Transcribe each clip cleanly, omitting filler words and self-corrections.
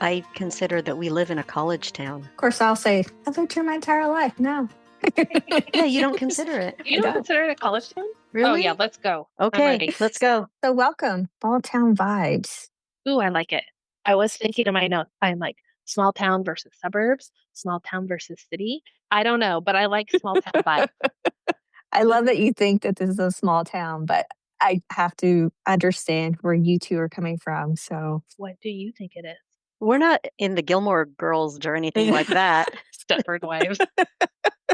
I consider that we live in a college town. Of course, I'll say, I've lived here my entire life. No. Yeah, you don't consider it. You don't consider it a college town? Really? Oh, yeah, let's go. Okay, let's go. So welcome, small town vibes. Ooh, I like it. I was thinking in my notes, I'm like, small town versus suburbs, small town versus city. I don't know, but I like small town vibe. I love that you think that this is a small town, but I have to understand where you two are coming from. So What do you think it is? We're not in the Gilmore Girls or anything like that. Stepford Wives.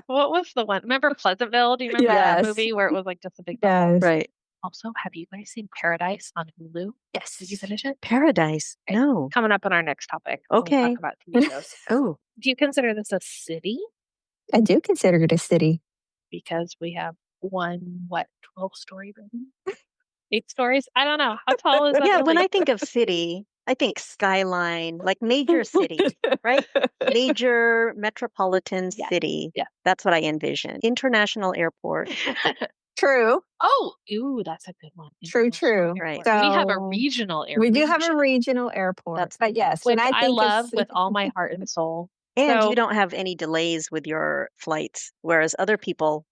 What was the one? Remember Pleasantville? Do you remember that movie where it was like just a big bubble? yes. Right. Also, have you guys seen Paradise on Hulu? Yes. Did you finish it? Paradise. Okay. No. Coming up on our next topic. We'll Okay. talk about TV shows. Oh, Do you consider this a city? I do consider it a city. Because we have 12-story building? 8 stories? I don't know. How tall is that? yeah. When building? I think of city, I think skyline, like major city, right? Major metropolitan Yeah. city. Yeah. That's what I envision. International airport. True. Oh, ooh, that's a good one. True, International true. Right. airport. We have a So, regional airport. We do have a regional airport. But yes, which when I I think love of with all my heart and soul. And So- you don't have any delays with your flights, whereas other people.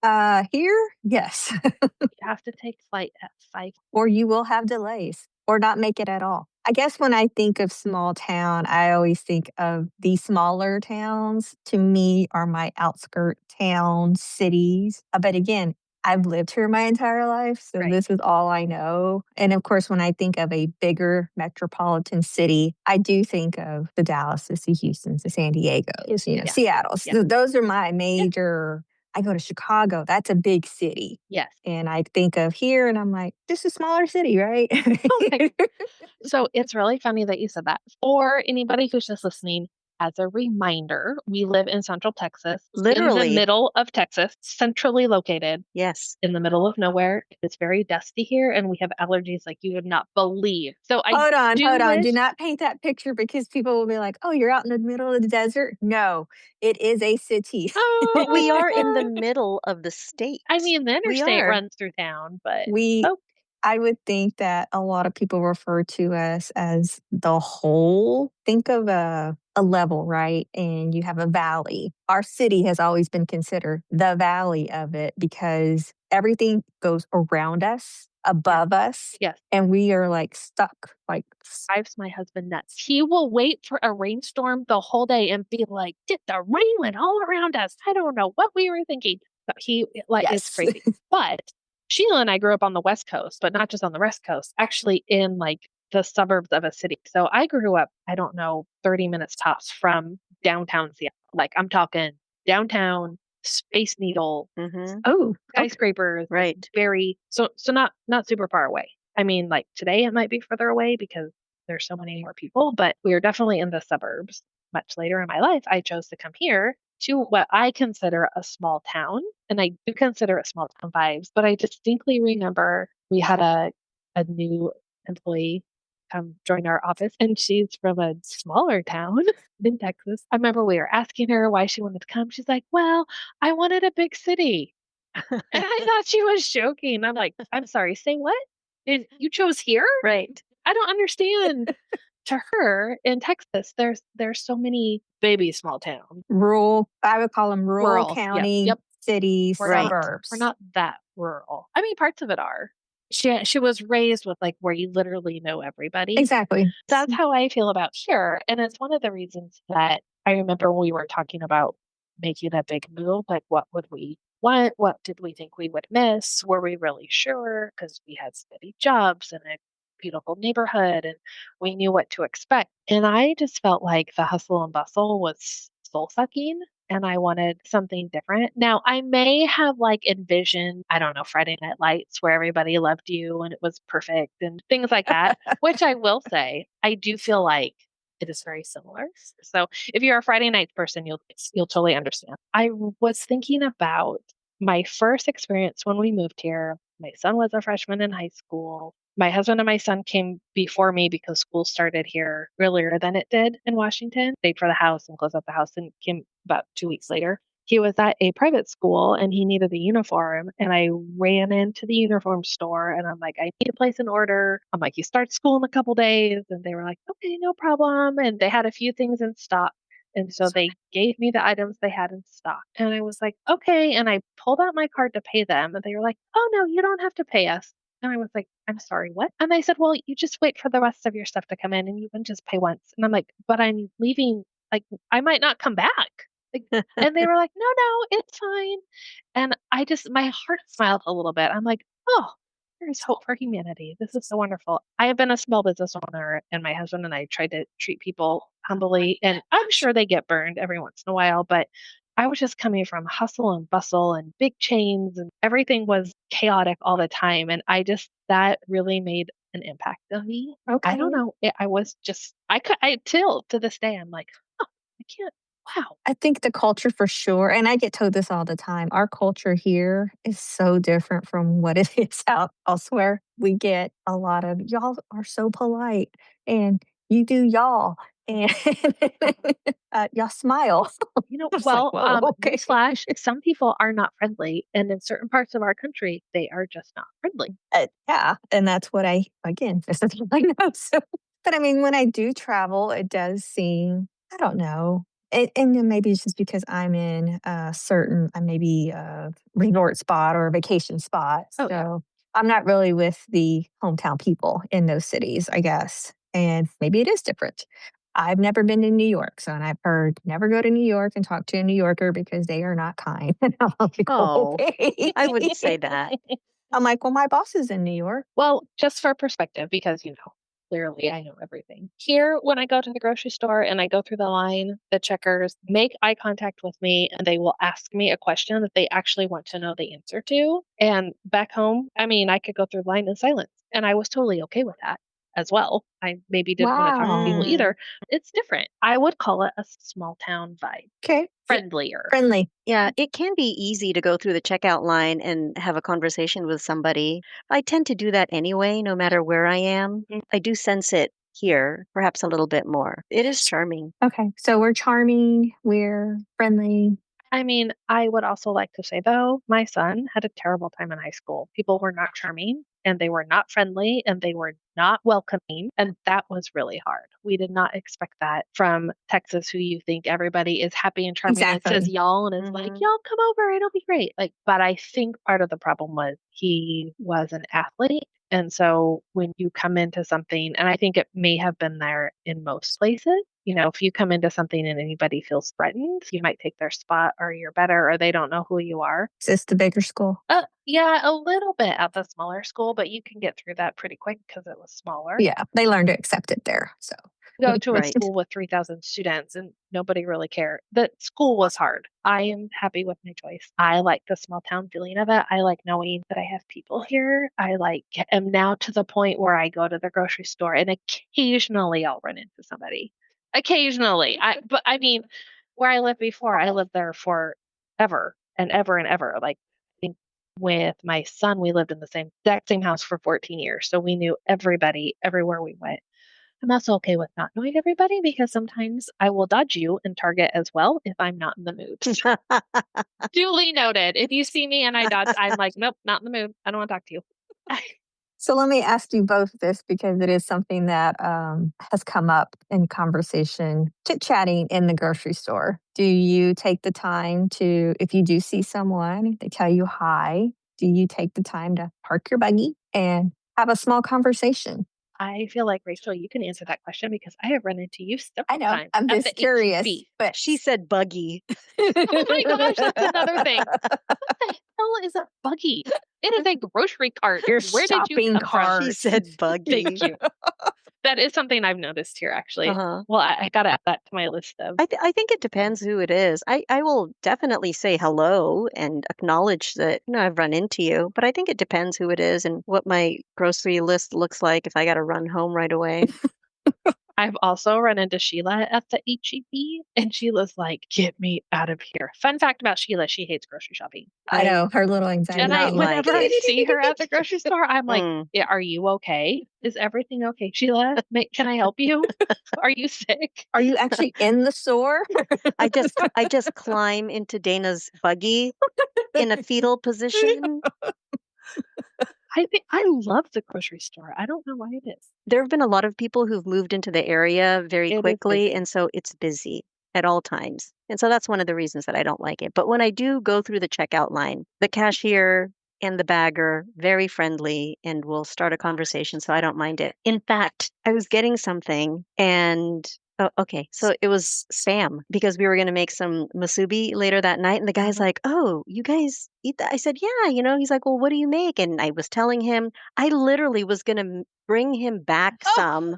here, yes. You have to take flight at 5. Or you will have delays or not make it at all. I guess when I think of small town, I always think of the smaller towns to me are my outskirt towns, cities. But again, I've lived here my entire life, so Right. this is all I know. And of course, when I think of a bigger metropolitan city, I do think of the Dallases, the Houstons, the San Diegos, Yeah. Seattle's. Yeah. Those are my major. I go to Chicago. That's a big city. Yes. And I think of here and I'm like, this is a smaller city, right? Okay. So it's really funny that you said that. For anybody who's just listening, as a reminder, we live in Central Texas, in Literally. the middle of Texas, centrally located Yes. in the middle of nowhere. It's very dusty here, and we have allergies like you would not believe. So Hold on. wish- Do not paint that picture because people will be like, oh, you're out in the middle of the desert. No, it is a city. Oh, But we are in the middle of the state. I mean, the We interstate are. runs through town, but I would think that a lot of people refer to us as the whole. Think of a level, right? And you have a valley. Our city has always been considered the valley of it because everything goes around us, above us. yes. And we are like stuck. Like, Drives my husband nuts. He will wait for a rainstorm the whole day and be like, the rain went all around us. I don't know what we were thinking. But it's Yes. crazy. But Sheila and I grew up on the West Coast, but not just on the West Coast, actually in like the suburbs of a city. So I grew up, I don't know, 30 minutes tops from downtown Seattle. Like I'm talking downtown, Space Needle, Mhm. oh, skyscrapers, Right. very so not super far away. I mean, like today it might be further away because there's so many more people, but we are definitely in the suburbs. Much later in my life, I chose to come here to what I consider a small town, and I do consider it small town vibes. But I distinctly remember we had a new employee come join our office, and she's from a smaller town in Texas. I remember we were asking her why she wanted to come. She's like, "Well, I wanted a big city." And I thought she was joking. I'm like, I'm sorry, say what? And you chose here? Right. I don't understand. To her in Texas, there's so many baby small towns. rural. I would call them rural Rural, county, yep. cities, We're not- suburbs. We're not that rural. I mean, parts of it are. She was raised with like where you literally know everybody. Exactly. That's how I feel about here. And it's one of the reasons that I remember when we were talking about making a big move, like what would we want? What did we think we would miss? Were we really sure? Because we had steady jobs and a beautiful neighborhood and we knew what to expect. And I just felt like the hustle and bustle was soul sucking and I wanted something different. Now, I may have like envisioned, I don't know, Friday Night Lights where everybody loved you and it was perfect and things like that, which I will say, I do feel like it is very similar. So if you're a Friday night person, you'll totally understand. I was thinking about my first experience when we moved here. My son was a freshman in high school. My husband and my son came before me because school started here earlier than it did in Washington. Stayed for the house and closed out the house and came about 2 weeks later. he was at a private school and he needed a uniform. And I ran into the uniform store and I'm like, I need to place an order. I'm like, you start school in a couple days. And they were like, okay, no problem. And they had a few things in stock. And so they gave me the items they had in stock. And I was like, okay. And I pulled out my card to pay them. And they were like, oh, no, you don't have to pay us. And I was like, I'm sorry, what? And they said, well, you just wait for the rest of your stuff to come in and you can just pay once. And I'm like, but I'm leaving. Like, I might not come back. Like, and they were like, no, no, it's fine. And my heart smiled a little bit. I'm like, oh, there's hope for humanity. This is so wonderful. I have been a small business owner, and my husband and I try to treat people humbly. And I'm sure they get burned every once in a while, but I was just coming from hustle and bustle and big chains, and everything was chaotic all the time. And that really made an impact on me. I don't Okay. know. I was just, I could, I till to this day, I'm like, oh, I can't. Wow. I think the culture for sure, and I get told this all the time, our culture here is so different from what it is out elsewhere. We get a lot of y'all are so polite and you do y'all and y'all smile. It's like, Well, whoa, okay. newsflash, some people are not friendly, and in certain parts of our country, they are just not friendly. Yeah. And that's what again, this is what I know. So, but I mean, when I do travel, it does seem, I don't know. And then maybe it's just because I'm in a certain, maybe a resort spot or a vacation spot. Oh, yeah. So I'm not really with the hometown people in those cities, I guess. And maybe it is different. I've never been to New York. So, and I've heard never go to New York and talk to a New Yorker because they are not kind. And I'm like, Oh, okay. I wouldn't say that. I'm like, well, my boss is in New York. Well, just for perspective, because, clearly I know everything. Here, when I go to the grocery store and I go through the line, the checkers make eye contact with me and they will ask me a question that they actually want to know the answer to. And back home, I mean, I could go through the line in silence and I was totally okay with that as well. I maybe didn't want to talk to people Wow. either. It's different. I would call it a small town vibe. Okay. Friendlier. Friendly. Yeah, it can be easy to go through the checkout line and have a conversation with somebody. I tend to do that anyway, no matter where I am. I do sense it here, perhaps a little bit more. It is charming. Okay. So we're charming, we're friendly. I mean, I would also like to say, though, my son had a terrible time in high school. People were not charming and they were not friendly and they were not welcoming. And that was really hard. We did not expect that from Texas, who you think everybody is happy and charming and says Exactly. y'all and is like, Mhm. y'all come over, it'll be great. Like, but I think part of the problem was he was an athlete. And so when you come into something, and I think it may have been there in most places, if you come into something and anybody feels threatened, you might take their spot or you're better or they don't know who you are. Is this the bigger school? Yeah, a little bit at the smaller school, but you can get through that pretty quick because it was smaller. Yeah. They learned to accept it there. So Go to a Right. school with 3,000 students and nobody really cared. The school was hard. I am happy with my choice. I like the small town feeling of it. I like knowing that I have people here. Am now to the point where I go to the grocery store and occasionally I'll run into somebody. Occasionally. But I mean, where I lived before, I lived there for ever and ever and ever. Like, I think with my son, we lived in the exact same house for 14 years. So we knew everybody everywhere we went. I'm also okay with not knowing everybody because sometimes I will dodge you in Target as well if I'm not in the mood. Duly noted. If you see me and I dodge, I'm like, nope, not in the mood. I don't want to talk to you. So let me ask you both this because it is something that has come up in conversation, chit chatting in the grocery store. Do you take the time to, if you do see someone, they tell you hi, do you take the time to park your buggy and have a small conversation? I feel like, Rachel, you can answer that question because I have run into you several I know. times I'm at just the curious. HEB. But She said buggy. Oh my gosh, that's another thing. What the hell is a buggy? It is a grocery cart. your Where did you shopping come from? cart. She said buggy. Thank you. That is something I've noticed here, actually. Uh-huh. Well, I got to add that to my list of. I think it depends who it is. I will definitely say hello and acknowledge that, I've run into you, but I think it depends who it is and what my grocery list looks like if I got to run home right away. I've also run into Sheila at the HEB, and Sheila's like, "Get me out of here." Fun fact about Sheila, she hates grocery shopping. I know her little do anxiety. And I, not like whenever I it. see her at the grocery store, I'm like, Mm. "Yeah, are you okay? Is everything okay, Sheila? Can I help you? Are you sick?" Are you actually in the store? I just climb into Dana's buggy in a fetal position. I think I love the grocery store. I don't know why it is. There have been a lot of people who've moved into the area very It is quickly, busy. and so it's busy at all times. And so that's one of the reasons that I don't like it. But when I do go through the checkout line, the cashier and the bagger very friendly and will start a conversation, so I don't mind it. In fact, I was getting something and oh, okay. So it was Sam because we were going to make some masubi later that night. And the guy's like, "Oh, you guys eat that?" I said, "Yeah." He's like, "Well, what do you make?" And I was telling him, I literally was going to bring him back Oh, some.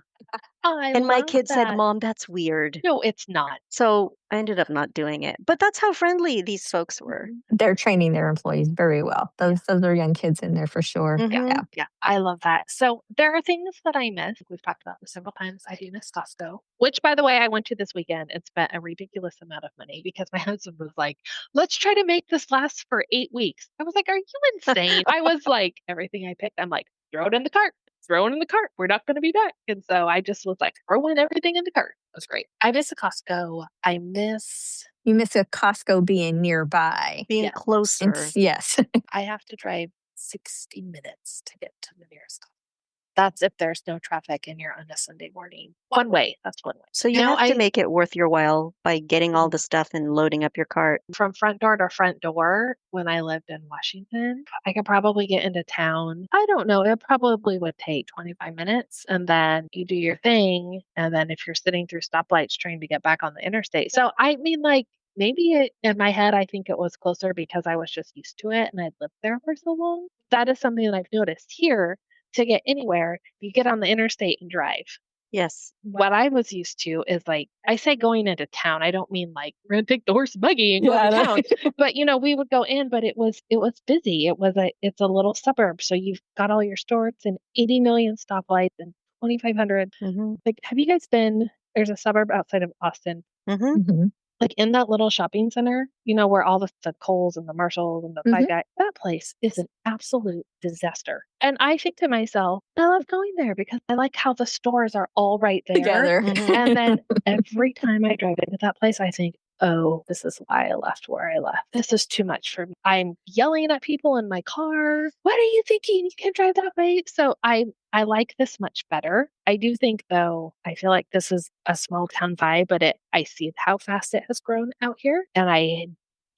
I And my love kid said, that. "Mom, that's weird." No, it's not. So I ended up not doing it. But that's how friendly these folks were. They're training their employees very well. Those are young kids in there for sure. Yeah. Mhm. Yeah. Yeah, I love that. So there are things that I miss. We've talked about this several times. I do miss Costco, which, by the way, I went to this weekend and spent a ridiculous amount of money because my husband was like, "Let's try to make this last for 8 weeks." I was like, "Are you insane?" I was like, everything I picked, I'm like, throw it in the cart, throw it in the cart. We're not going to be back. And so I just was like, throwing everything in the cart. It was great. I miss a Costco. I miss, You miss a Costco being nearby. Being yeah, closer. Yes. I have to drive 60 minutes to get to the nearest Costco. That's if there's no traffic and you're on a Sunday morning. One way. That's one way. So you Now have to make it worth your while by getting all the stuff and loading up your cart. from front door to front door when I lived in Washington, I could probably get into town. I don't know. It probably would take 25 minutes. And then you do your thing. And then if you're sitting through stoplights trying to get back on the interstate. So I mean, like, maybe in my head, I think it was closer because I was just used to it and I'd lived there for so long. That is something that I've noticed here. To get anywhere, you get on the interstate and drive. Yes. What I was used to is like, I say going into town. I don't mean like we're gonna take the horse and buggy and go into town. But we would go in, but it was busy. It's a little suburb. So you've got all your stores and 80 million stoplights and 2,500. Mm-hmm. Like, have you guys been? There's a suburb outside of Austin, Mm-hmm. Mhm. like in that little shopping center, where all the Kohl's and the Marshalls and the Five Guys, that place is an absolute disaster. And I think to myself, I love going there because I like how the stores are all right there. Together. Mhm. And then every time I drive into that place, I think, oh, this is why I left where I left. This is too much for me. I'm yelling at people in my car. What are you thinking? You can't drive that way. So I like this much better. I do think, though, I feel like this is a small town vibe, but I see how fast it has grown out here. And I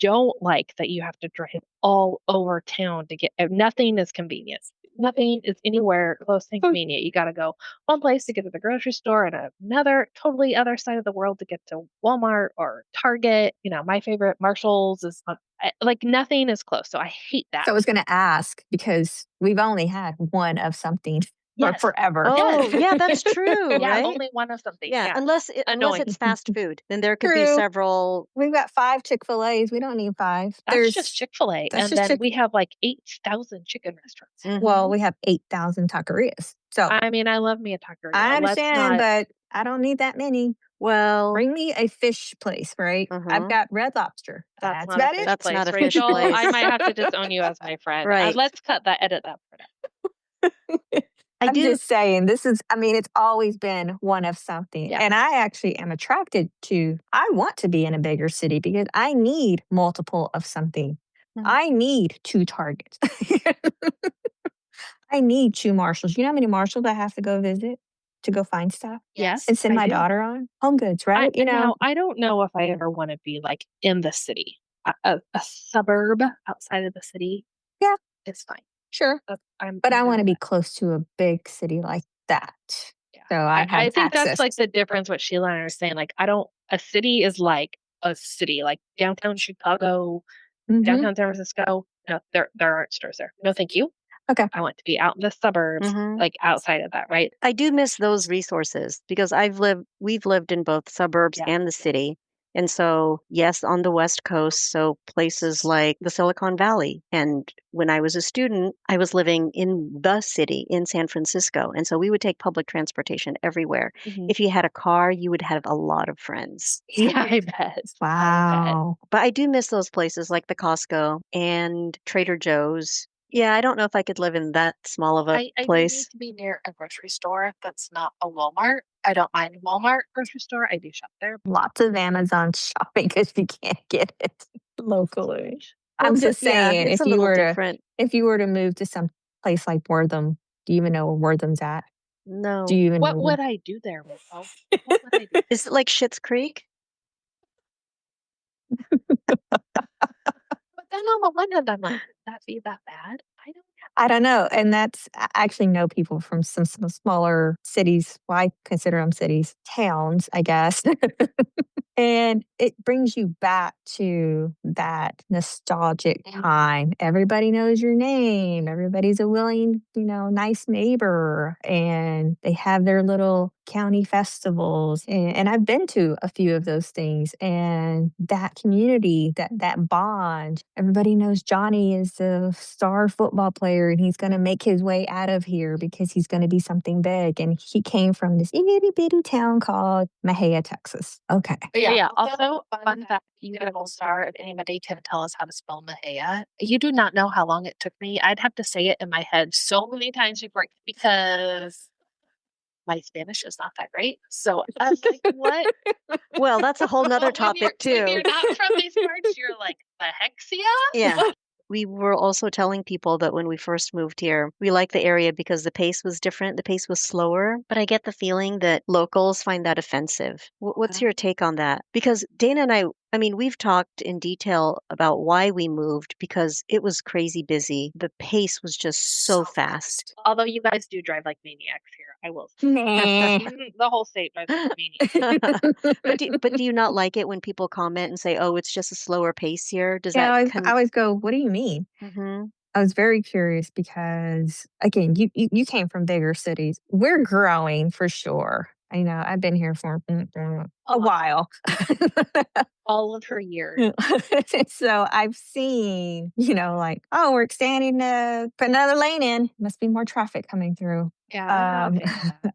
don't like that you have to drive all over town to get, nothing is convenient. Nothing is anywhere close and convenient. You got to go one place to get to the grocery store and another totally other side of the world to get to Walmart or Target. My favorite Marshalls is like nothing is close. So I hate that. So I was going to ask because we've only had one of something for Yes. forever. Oh, yeah, that's true, Yeah, right? only one of something. Yeah, Yeah. unless Annoying. it's fast food, then there could be True. several. We've got 5 Chick-fil-A's. We don't need 5. That's just Chick-fil-A. that's And just then we have like 8,000 chicken restaurants. Mhm. Well, we have 8,000 taquerias. So I mean, I love me a taqueria. I Let's understand, not. but I don't need that many. Well, Bring me a fish place, right? I've Mhm. got Red Lobster. That's That's not a about fish it. That's place, not a fish Rachel. I place. might have to disown you as my friend. Right. Let's edit that part out. I I'm do. just saying, it's always been one of something. Yeah. And I actually am attracted to, I want to be in a bigger city because I need multiple of something. Mhm. I need 2 Targets. I need 2 Marshalls. You know how many Marshalls I have to go visit to go find stuff Yes. and send I my do. daughter on? Home Goods, right? Now, I don't know if I ever want to be like in the city. A suburb outside of the city. Yeah. It's fine. Sure. But I good want to with be that. close to a big city like that. Yeah. So I have I think access. that's like the difference what Sheila and I are saying. Like, a city is like a city, like downtown Chicago, Mhm. downtown San Francisco. No, there aren't stores there. No, thank you. Okay. I want to be out in the suburbs, Mhm. like outside of that, right? I do miss those resources because we've lived in both suburbs Yeah. and the city. And so, yes, on the West Coast, so places like the Silicon Valley. And when I was a student, I was living in the city in San Francisco. And so we would take public transportation everywhere. Mhm. If you had a car, you would have a lot of friends. Yeah, I bet. Wow. But I do miss those places like the Costco and Trader Joe's. Yeah, I don't know if I could live in that small of a I do need place. to be near a grocery store that's not a Walmart. I don't mind Walmart grocery store. I do shop there. Lots of Amazon shopping because you can't get it locally. Well, I'm just yeah, saying, it's a little different. if you were to move to some place like Wortham, do you even know where Wortham's at? Do No. you even What know where? would I do there, Rachel? What would I do? Is it like Schitt's Creek? But then on the one hand, I'm like, would that be that bad? I don't know, and that's I actually know people from some smaller cities. Well, I consider them cities, towns, I guess. And it brings you back to that nostalgic time. Everybody knows your name. Everybody's a willing, nice neighbor. And they have their little county festivals. And I've been to a few of those things. And that community, that bond, everybody knows Johnny is the star football player and he's going to make his way out of here because he's going to be something big. And he came from this itty bitty town called Mahia, Texas. Okay. But yeah, also, fun fact, you get a gold star if anybody can tell us how to spell Mahia. You do not know how long it took me. I'd have to say it in my head so many times before because my Spanish is not that great. So I was like, what? Well, that's a whole nother topic If too. you're not from these parts, you're like, the hexia? Yeah. We were also telling people that when we first moved here, we liked the area because the pace was different. The pace was slower, but I get the feeling that locals find that offensive. What's your take on that? Because Dana and I mean, we've talked in detail about why we moved because it was crazy busy. The pace was just so fast. Although you guys do drive like maniacs here, I will say. Nah. The whole state drives like maniacs. But do you not like it when people comment and say, "Oh, it's just a slower pace here"? Does Yeah, that I always go, "What do you mean?" Mhm. I was very curious because, again, you came from bigger cities. We're growing for sure. I know I've been here for a while. All of her years. So I've seen, like, oh, we're expanding to put another lane in. Must be more traffic coming through. Yeah.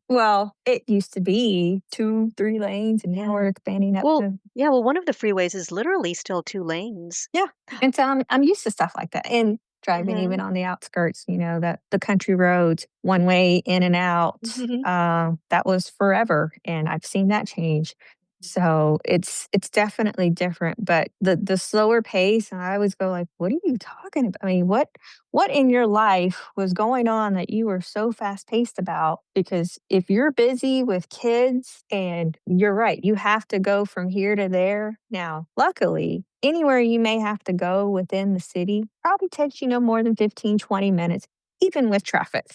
Well, it used to be 2, 3 lanes, and now we're expanding up Well, to yeah, well, one of the freeways is literally still 2 lanes. yeah. And so I'm used to stuff like that. And driving even Mhm. on the outskirts, that the country roads, one way in and out, that was forever. And I've seen that change. So it's definitely different. But the slower pace, and I always go like, what are you talking about? I mean, what in your life was going on that you were so fast paced about? Because if you're busy with kids and you're right, you have to go from here to there. Now, luckily, anywhere you may have to go within the city probably takes you no more than 15, 20 minutes, even with traffic.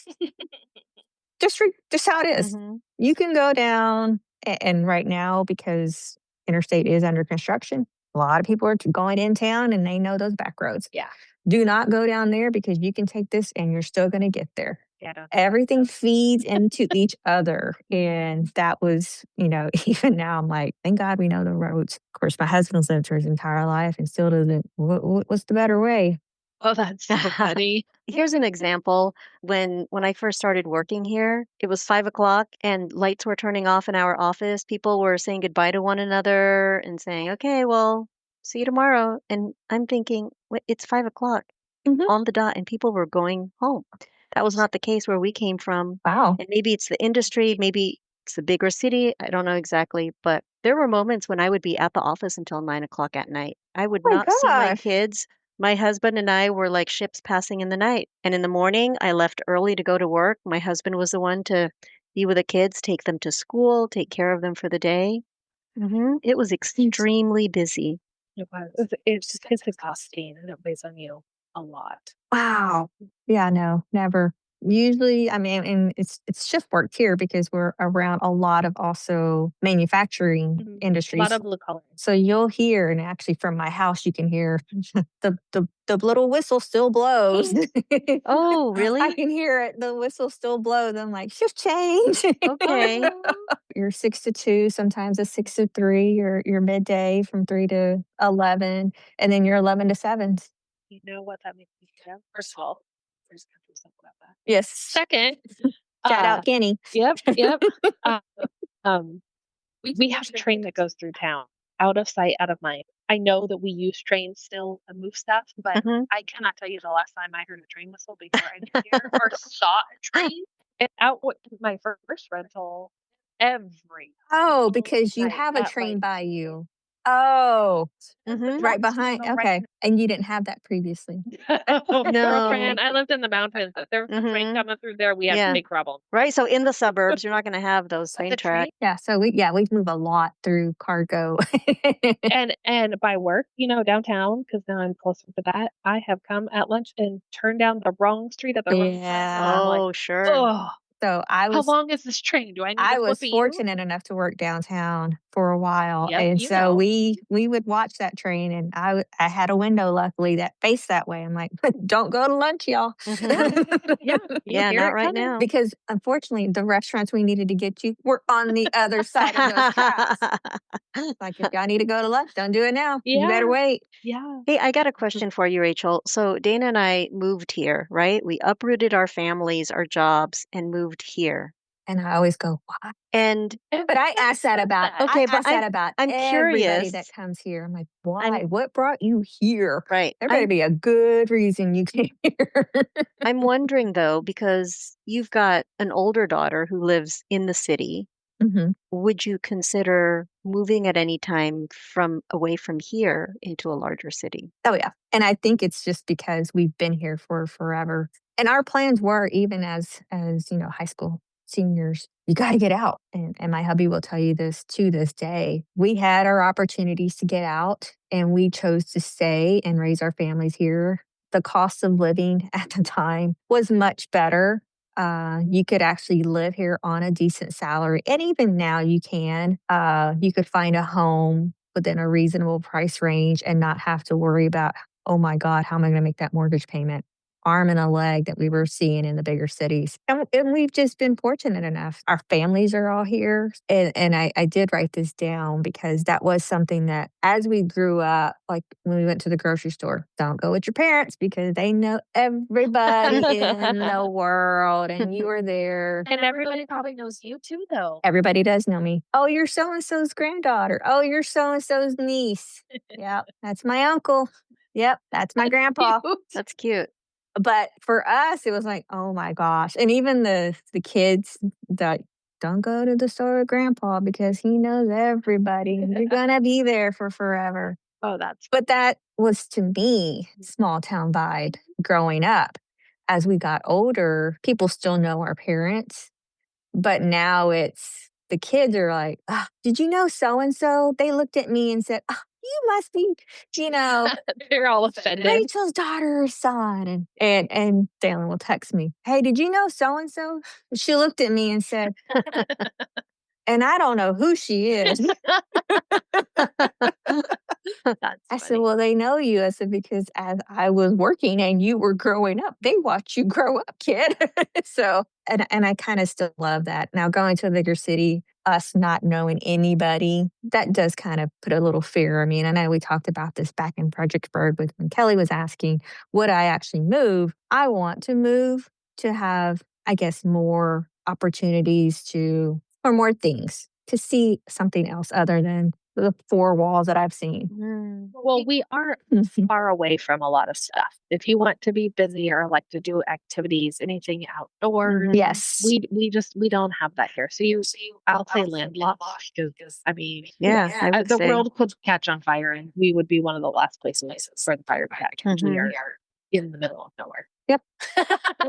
Just how it is. Mhm. You can go down, and right now, because interstate is under construction, a lot of people are going in town and they know those back roads. Yeah. Do not go down there because you can take this and you're still going to get there. Yeah. Everything feeds into each other. And that was, even now I'm like, thank God we know the roads. Of course, my husband's lived his entire life and still doesn't. What's the better way? Oh, that's so funny. Here's an example. When I first started working here, it was 5 o'clock and lights were turning off in our office. People were saying goodbye to one another and saying, "Okay, well, see you tomorrow." And I'm thinking, "Wait, it's 5 o'clock Mhm. on the dot," and people were going home. That was not the case where we came from. Wow. And maybe it's the industry, maybe it's a bigger city. I don't know exactly, but there were moments when I would be at the office until 9 o'clock at night. I would Oh my not see my gosh. kids. My husband and I were like ships passing in the night. And in the morning, I left early to go to work. My husband was the one to be with the kids, take them to school, take care of them for the day. It was extremely busy. It was. It's exhausting and it weighs on you a lot. Wow. Yeah, no, never. Usually, I mean, and it's shift work here because we're around a lot of also manufacturing A lot industries. of blue collar. So you'll hear, and actually from my house, you can hear the little whistle still blows. Oh, I really? can hear it. The whistle still blows. I'm like, shift change. Okay. You're 6 to 2, sometimes it's 6 to 3. You're midday from 3 to 11, and then you're 11 to 7. You know what that makes me think of? First of all, there's gonna be something about that. Yes. Second, Shout out Kenny. yep. Uh, um, we have a train that goes through town, out of sight, out of mind. I know that we use trains still and move stuff, but Mhm. I cannot tell you the last time I heard a train whistle before I moved here or saw a train. And out with my first rental every Oh, single because you night have a at train like by you. Oh, Mhm. right behind. Okay. And you didn't have that previously. Girlfriend, No. I lived in the mountains. If there was a train Mhm. coming through there, we had Yeah. big problems. Right, so in the suburbs, you're not gonna have those train The train tracks. Yeah. So we move a lot through cargo. and by work, downtown, because now I'm closer to that, I have come at lunch and turned down the wrong street at the wrong time. Yeah. I'm like, Oh, sure. oh, So how long is this train? Do I need to I flip was a U? fortunate enough to work downtown for a while, Yep, and so we would watch that train, and I had a window luckily that faced that way. I'm like, "Don't go to lunch, y'all." Yeah, you Yeah, hear not it right coming. now. Because unfortunately, the restaurants we needed to get you were on the other side of those tracks. Like, if y'all need to go to lunch, don't do it now. You better Yeah, wait. yeah. Hey, I got a question for you, Rachel. So Dana and I moved here, right? We uprooted our families, our jobs, and moved here. And I always go, "Why?" And But I ask that about okay, but everybody curious. that comes here. I'm like, "Why? I'm What brought you here? right. There better be a good reason you came here." I'm wondering though, because you've got an older daughter who lives in the city. Mhm. Would you consider moving at any time from away from here into a larger city? Oh, yeah. And I think it's just because we've been here for forever. And our plans were even as high school seniors, you got to get out. And my hubby will tell you this to this day. We had our opportunities to get out and we chose to stay and raise our families here. The cost of living at the time was much better. You could actually live here on a decent salary. And even now you can. You could find a home within a reasonable price range and not have to worry about, oh my God, how am I going to make that mortgage payment? Arm and a leg that we were seeing in the bigger cities. And we've just been fortunate enough. Our families are all here. And I did write this down because that was something that as we grew up, like when we went to the grocery store, don't go with your parents because they know everybody in the world and you were there. And everybody probably knows you too, though. Everybody does know me. Oh, you're so and so's granddaughter. Oh, you're so and so's niece. Yep, that's my uncle. Yep, that's my grandpa. That's cute. But for us, it was like, oh my gosh. And even the kids that don't go to the store with grandpa because he knows everybody. You're gonna be there for forever. Oh, that's But that was to me small town vibe growing up. As we got older, people still know our parents, but now it's the kids are like, "Ah, did you know so and so?" They looked at me and said, "Oh, you must be, you know, they're all offended. Rachel's daughter or son." And Dalen will text me, "Hey, did you know so and so?" She looked at me and said, "And I don't know who she is." That's I said, funny. "Well, they know you." I said, "Because as I was working and you were growing up, they watched you grow up, kid." So, and I kind of still love that. Now, going to a bigger city, us not knowing anybody, that does kind of put a little fear. I mean, I know we talked about this back in Fredericksburg with when Kelly was asking, would I actually move? I want to move to have, I guess, more opportunities to, or more things to see something else other than the four walls that I've seen. Mm. Well, we are Mhm. far away from a lot of stuff. If you want to be busy or like to do activities, anything outdoors, Mhm. Yes. we don't have that here. So I'll say landlocked because I mean, Yeah, I would the say. world could catch on fire and we would be one of the last places for the fire to catch. We Mhm. are in the middle of nowhere. Yep.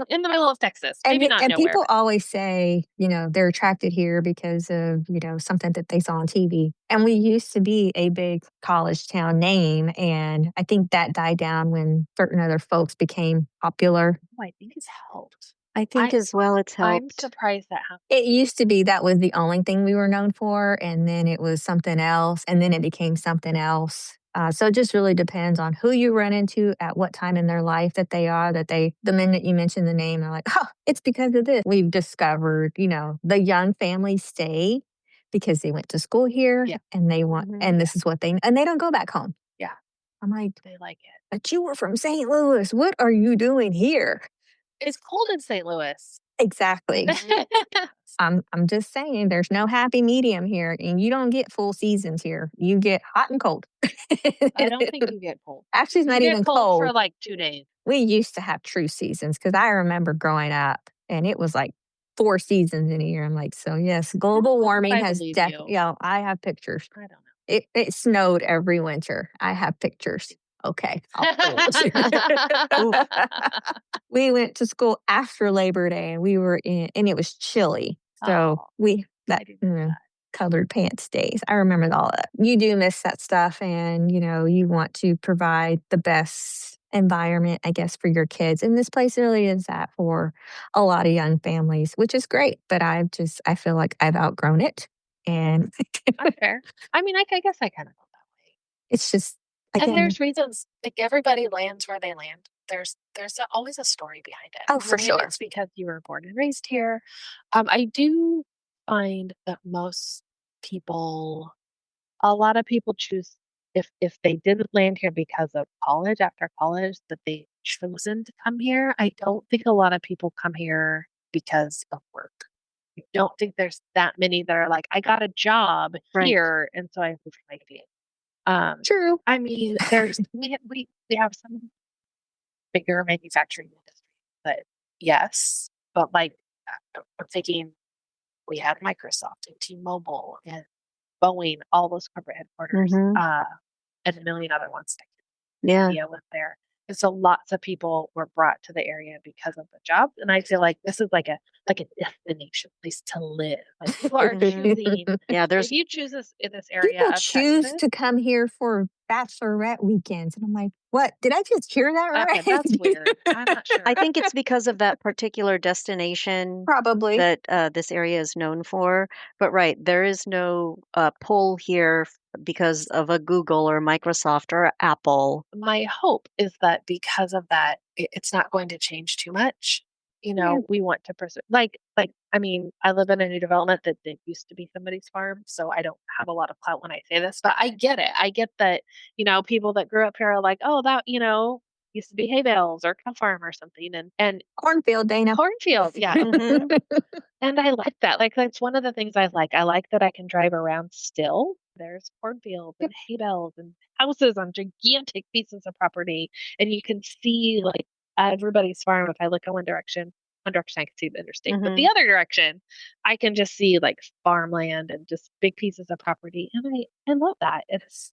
In the middle of Texas, And, maybe not and nowhere. people always say, they're attracted here because of, something that they saw on TV. And we used to be a big college town name. And I think that died down when certain other folks became popular. Oh, I think it's helped. I think as well it's I'm helped. surprised that happened. It used to be that was the only thing we were known for, and then it was something else, and then it became something else. So it just really depends on who you run into at what time in their life that they are, the minute you mention the name, they're like, oh, it's because of this. We've discovered, the young families stay because they went to school here Yeah. and they want, Mhm. and this is what and they don't go back home. Yeah. I'm like, They like it. but you were from St. Louis. What are you doing here? It's cold in St. Louis. Exactly. I'm just saying there's no happy medium here and you don't get full seasons here. You get hot and cold. I don't think you get cold. Actually, it's You not get even cold for cold. like 2 days. We used to have true seasons because I remember growing up and it was like 4 seasons in a year. I'm like, so yes, global warming I has believe definitely, you. I have pictures. I don't know. It snowed every winter. I have pictures. Okay. Oof. We went to school after Labor Day and we were and it was chilly. So Oh, we, I didn't know that. colored pants days. I remember all that. You do miss that stuff and, you want to provide the best environment, I guess, for your kids. And this place really is that for a lot of young families, which is great. But I feel like I've outgrown it. And That's fair. I mean, I guess I kind of felt that way. it's just, And again, there's reasons, like everybody lands where they land. Always a story behind it. oh, for Maybe sure. it's because you were born and raised here. I do find that a lot of people choose if they didn't land here because of college, after college, that they chosen to come here. I don't think a lot of people come here because of work. I don't think there's that many that are like, I got a job Right. here, and so I moved my family. True. I mean, we have some bigger manufacturing industry, but yes, but like I'm thinking we had Microsoft and T-Mobile and Boeing, all those corporate headquarters, Mhm. and a million other ones that Yeah. India was there. And so lots of people were brought to the area because of the job. And I feel like this is like a destination place to live. Like people are Mhm. choosing. Yeah, If there's you choose this in this area People of choose Texas, to come here for bachelorette weekends. And I'm like, what? Did I just hear that right? that's weird. I'm not I sure. think it's because of that particular destination Probably. that, this area is known for. But right, there is no, pull here because of a Google or Microsoft or Apple. My hope is that because of that, it's not going to change too much. Yeah. We want to preserve, I mean, I live in a new development that used to be somebody's farm, so I don't have a lot of clout when I say this, but I get it. I get that, people that grew up here are like, oh, that, used to be hay bales or cow farm or something, and Cornfield, Dana. cornfield, yeah. Mhm. And I like that. Like, that's one of the things I like. I like that I can drive around still. There's cornfields and Yep. hay bales and houses on gigantic pieces of property. And you can see like everybody's farm. If I look in one direction I can see the interstate. But the Mhm. other direction, I can just see like farmland and just big pieces of property. And I love that. It's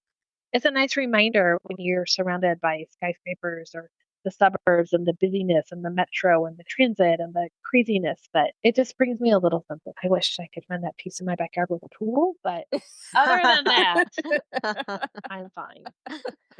a nice reminder when you're surrounded by skyscrapers or the suburbs and the busyness and the metro and the transit and the craziness, but it just brings me a little something. I wish I could run that piece in my backyard with a pool, but other than that, I'm fine.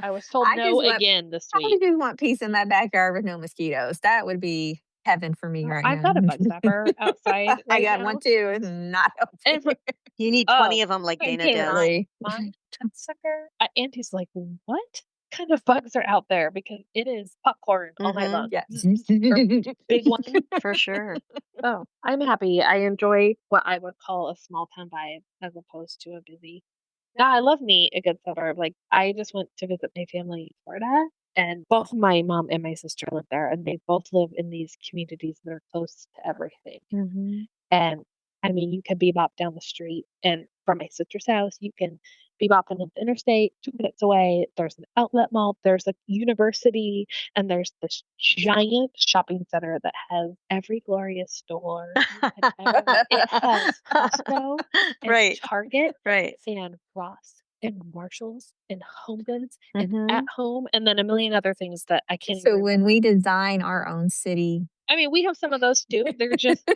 I was told I no just want again this I week. just want peace in my backyard with no mosquitoes. That would be heaven for me Well, right I've now. got a bug zapper outside I right got one now. too. It's not And helping. You need oh, 20 of them like I Dana does. cannot Apparently. find that sucker. Auntie's like, what kind of bugs are out there? Because it is popcorn all night long. Mhm. Yeah. Or big one. For sure. Oh, I'm happy. I enjoy what I would call a small town vibe as opposed to a busy. Now, I love me a good suburb. Like, I just went to visit my family in Florida, and both my mom and my sister live there, and they both live in these communities that are close to everything. Mhm. And I mean, you can bebop down the street, and from my sister's house, you can bebop into the interstate 2 minutes away. There's an outlet mall, there's a university, and there's this giant shopping center that has every glorious store you could ever want. It has Costco and Right. Target Right. and Ross and Marshalls and Home Goods and At Mhm. Home, and then a million other things that I can't even So when remember. we design our own city, I mean, we have some of those too. They're just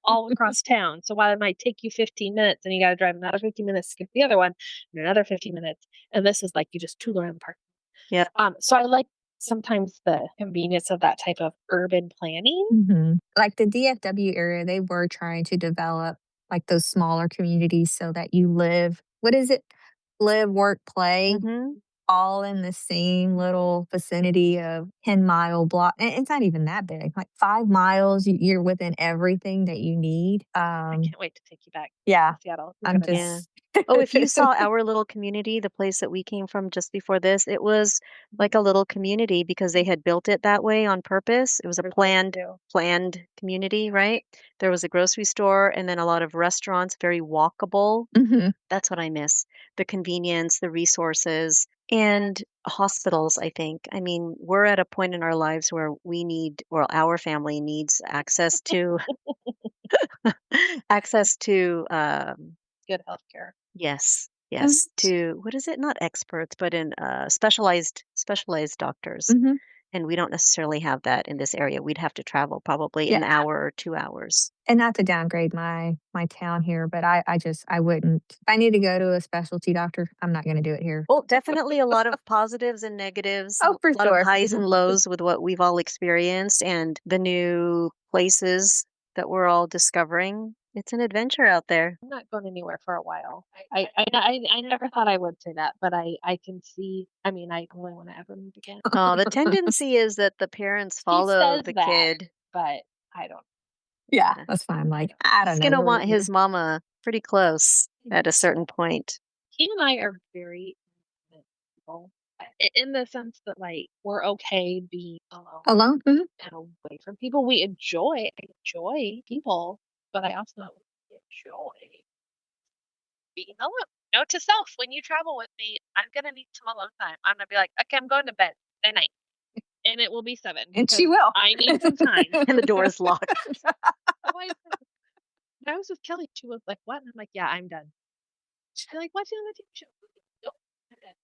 all across town. So while it might take you 15 minutes and you got to drive another 15 minutes to get to the other one and another 15 minutes, and this is like you just tool around the park. Yeah. So I like sometimes the convenience of that type of urban planning. Like the DFW area, they were trying to develop like those smaller communities so that you live, what is it? Live, work, play, Mhm. all in the same little vicinity of 10-mile block. And it's not even that big, like 5 miles, you're within everything that you need. I can't wait to take you back Yeah, to Seattle. You're I'm gonna miss Yeah. just Oh, if you saw our little community, the place that we came from just before this, it was like a little community because they had built it that way on purpose. It was a There's planned community, right? There was a grocery store and then a lot of restaurants, very walkable. Mhm. That's what I miss. The convenience, the resources, and hospitals, I think. I mean, we're at a point in our lives where we need, well, our family needs access to access to good healthcare. yes, Mhm. yes, to what is it? Not experts, but in specialized doctors. Mhm. And we don't necessarily have that in this area. We'd have to travel probably Yeah, an hour or 2 hours. and not to downgrade my town here, but I just I wouldn't. If I need to go to a specialty doctor, I'm not gonna do it here. Well, definitely a lot of positives and negatives, Oh, for a lot of sure. highs and lows with what we've all experienced and the new places that we're all discovering. It's an adventure out there. I'm not going anywhere for a while. I never thought I would say that, but I can see. I mean, I only want to ever move again. The tendency is that the parents He follow says the that, kid. but I don't. Yeah, Yeah. that's fine. Like, I don't He's know gonna where want his mama pretty close at a certain point. He and I are very independent people, in the sense that like we're okay being alone alone. Mhm. and away from people. I enjoy people, but I also enjoy being alone. Note to self: when you travel with me, I'm gonna need some alone time. I'm gonna be like, okay, I'm going to bed. Good night, and it will be 7 And she because will. I need some time. And the door is locked. Otherwise, I was with Kelly. She was like, "What?" And I'm like, "Yeah, I'm done." She's like, "Watching on the TV show." Nope, I'm done.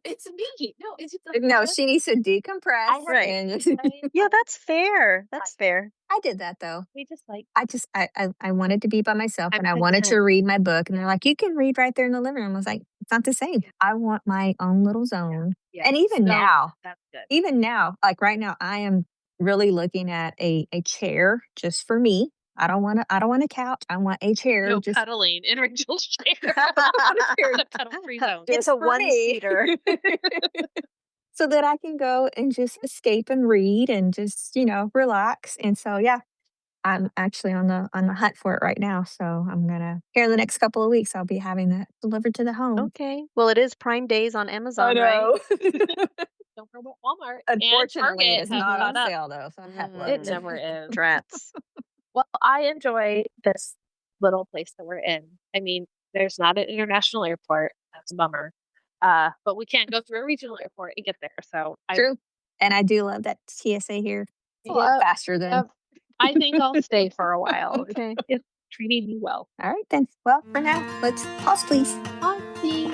It's me. No, it's just like No, just she needs to I decompress have Right. and just Yeah, that's fair. That's fair. I did that though. we just like I wanted to be by myself I'm and I wanted to content. read my book and they're like, "You can read right there in the living room." I was like, "It's not the same. I want my own little zone." Yeah. And even No, now, that's good. like right now, I am really looking at a chair just for me. I don't want a couch. I want a chair No just cuddling in Rachel's chair. chair The cuddle-free zone. It's just a for me. one-seater. So that I can go and just escape and read and just, relax. And so yeah, I'm actually on the hunt for it right now. So I'm gonna here in the next couple of weeks I'll be having that delivered to the home. Okay. Well, it is Prime Days on I Amazon, right? know. Don't forget Walmart and Unfortunately, it Target is have not on caught up. sale though, so I have It looked. never is. Drats. Well, I enjoy this little place that we're in. I mean, there's not an international airport. That's a bummer. But we can't go through a regional airport and get there. So I True. And I do love that TSA here. It's a lot yeah, faster than I think I'll stay for a while. Okay. It's treating you well. all right then. Well, for now, let's pause please. I'll see.